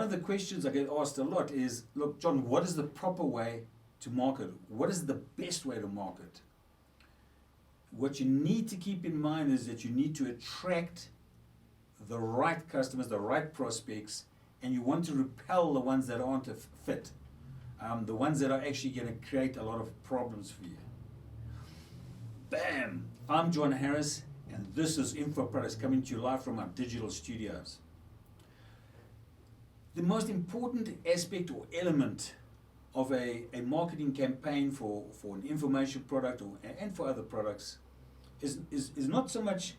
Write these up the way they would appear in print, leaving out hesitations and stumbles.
of the questions I get asked a lot is, look, John, what is the proper way to market? What is the best way to market? What you need to keep in mind is that you need to attract the right customers, the right prospects, and you want to repel the ones that aren't a fit, the ones that are actually going to create a lot of problems for you. Bam! I'm John Harris, and this is Info Products coming to you live from our digital studios. The most important aspect or element of a marketing campaign for an information product and for other products is not so much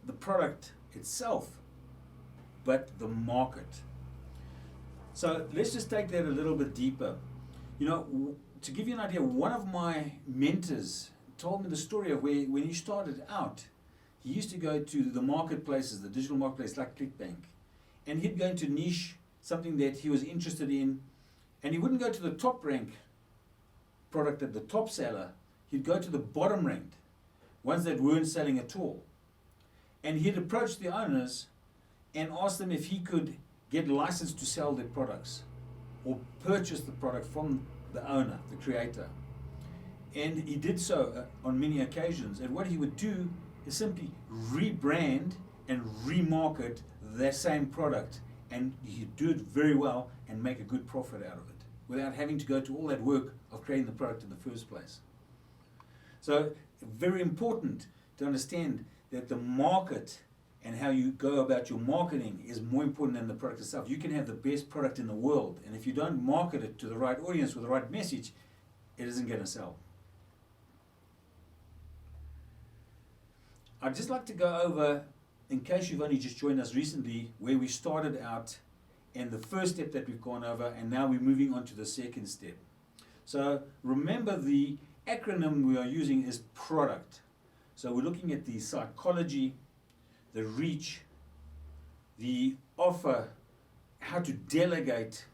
the product itself, but the market. So let's just take that a little bit deeper. You know, to give you an idea, one of my mentors told me the story of where when he started out, he used to go to the marketplaces, the digital marketplace like ClickBank, and he'd go into niche, something that he was interested in, and he wouldn't go to the top rank product at the top seller, he'd go to the bottom ranked, ones that weren't selling at all. And he'd approach the owners and ask them if he could get licensed to sell their products or purchase the product from the owner, the creator. And he did so on many occasions. And what he would do is simply rebrand and remarket that same product. And he'd do it very well and make a good profit out of it without having to go to all that work of creating the product in the first place. So very important to understand that the market and how you go about your marketing is more important than the product itself. You can have the best product in the world, and if you don't market it to the right audience with the right message, it isn't going to sell. I'd just like to go over, in case you've only just joined us recently, where we started out and the first step that we've gone over, and now we're moving on to the second step. So remember, the acronym we are using is product. So we're looking at the psychology, the reach, the offer, how to delegate,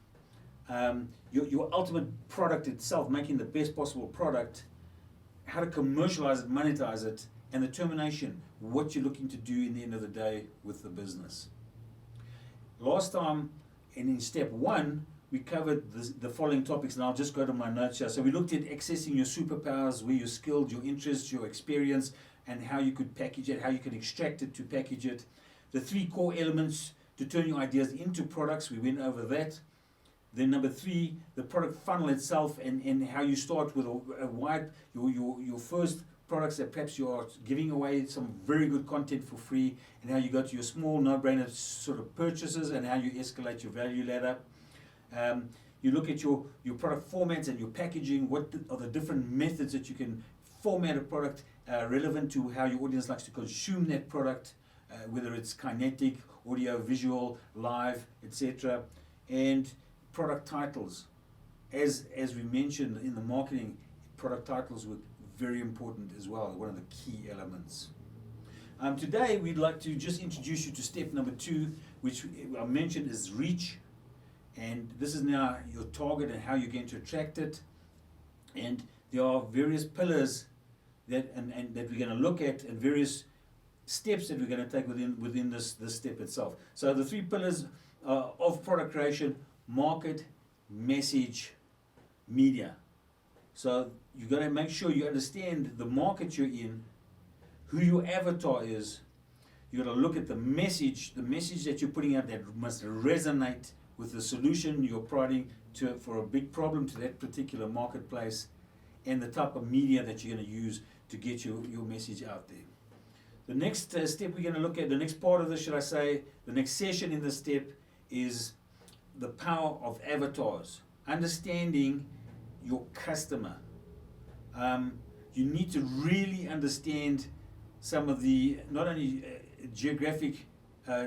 your ultimate product itself, making the best possible product, how to commercialize it, monetize it, and the termination, what you're looking to do in the end of the day with the business. Last time, and in step one, we covered the following topics, and I'll just go to my notes here. So we looked at accessing your superpowers, where you're skilled, your interests, your experience, and how you could package it, how you can extract it to package it. The 3 core elements to turn your ideas into products, we went over that. Then number 3, the product funnel itself, and how you start with a wide, your first products that perhaps you are giving away some very good content for free, and how you go to your small no-brainer sort of purchases, and how you escalate your value ladder. You look at your product formats and your packaging, what are the different methods that you can format a product relevant to how your audience likes to consume that product, whether it's kinetic, audio, visual, live, etc. And product titles. As we mentioned in the marketing, product titles were very important as well, one of the key elements. Today we'd like to just introduce you to step number 2, which I mentioned is reach. And this is now your target and how you're going to attract it. And there are various pillars that we're going to look at, and various steps that we're going to take within this step itself. So the 3 pillars of product creation: market, message, media. So you've got to make sure you understand the market you're in, who your avatar is. You've got to look at the message that you're putting out that must resonate with the solution you're providing for a big problem to that particular marketplace, and the type of media that you're going to use to get your message out there. The next step we're going to look at, the next part of this, should I say, the next session in this step is the power of avatars, understanding your customer. You need to really understand some of the, not only geographic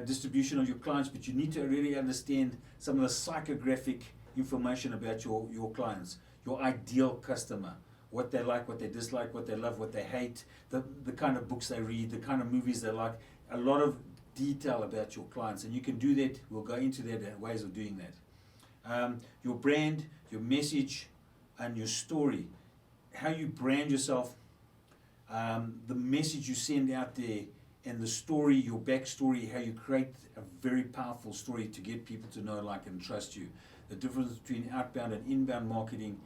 distribution of your clients, but you need to really understand some of the psychographic information about your clients, your ideal customer, what they like, what they dislike, what they love, what they hate, the kind of books they read, the kind of movies they like, a lot of detail about your clients. And you can do that. We'll go into that, ways of doing that. Your brand, your message, and your story, how you brand yourself, the message you send out there, and the story, your backstory, how you create a very powerful story to get people to know, like, and trust you. The difference between outbound and inbound marketing,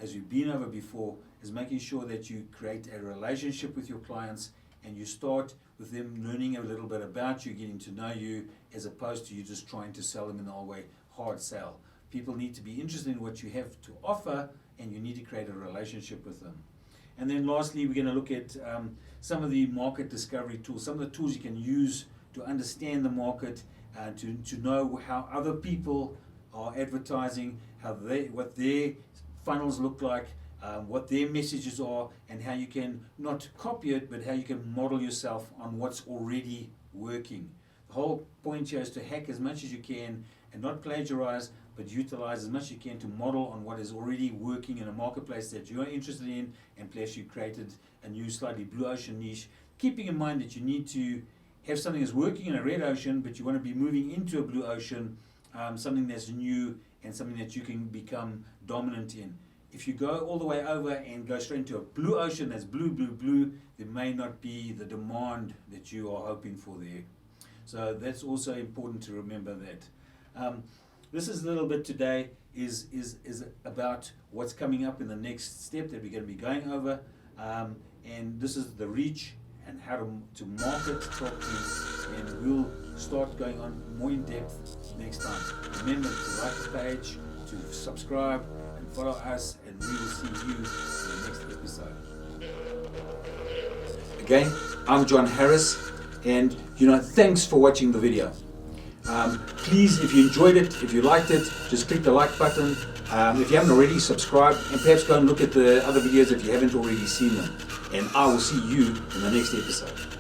as we've been over before, is making sure that you create a relationship with your clients and you start with them learning a little bit about you, getting to know you, as opposed to you just trying to sell them in the old way, hard sell. People need to be interested in what you have to offer, and you need to create a relationship with them. And then lastly, we're going to look at some of the market discovery tools, some of the tools you can use to understand the market, to know how other people are advertising, what their funnels look like, what their messages are, and how you can not copy it, but how you can model yourself on what's already working. The whole point here is to hack as much as you can and not plagiarize, but utilize as much as you can to model on what is already working in a marketplace that you are interested in, and plus you created a new slightly blue ocean niche, keeping in mind that you need to have something that's working in a red ocean, but you want to be moving into a blue ocean, something that's new and something that you can become dominant in. If you go all the way over and go straight into a blue ocean that's blue, blue, blue, there may not be the demand that you are hoping for there. So that's also important to remember that. This is a little bit today is about what's coming up in the next step that we're going to be going over, and this is the reach and how to market properly, and we'll start going on more in depth next time. Remember to like the page, to subscribe and follow us, and we will see you in the next episode. Again, I'm John Harris, and thanks for watching the video. Please, if you enjoyed it, if you liked it, just click the like button. If you haven't already, subscribe, and perhaps go and look at the other videos if you haven't already seen them. And I will see you in the next episode.